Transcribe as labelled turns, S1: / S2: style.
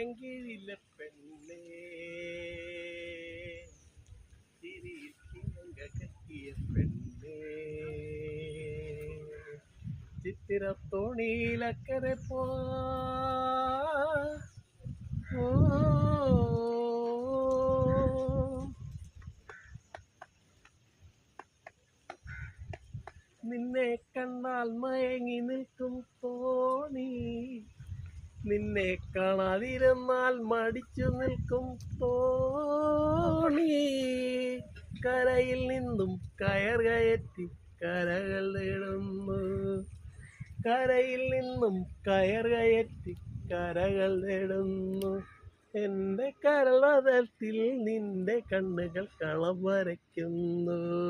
S1: പൈങ്കിളിലെ പെണ്ണേ ചിരിയിൽ ചിങ്ങങ്ക കെട്ടിയ പെണ്ണേ ചിത്തിരത്തോണിയിലക്കരെ പോ നിന്നെ കണ്ടാൽ മയങ്ങി നിൽക്കും തോണി നിന്നെ കാണാതിരുന്നാൽ മടിച്ചു നിൽക്കും തോണി കരയിൽ നിന്നും കയർ കയറ്റി കരകൾ നേടുന്നു കരയിൽ നിന്നും കയർ കയറ്റി കരകൾ നേടുന്നു എൻ്റെ കരളത്തിൽ നിന്റെ കണ്ണുകൾ കളം വരയ്ക്കുന്നു.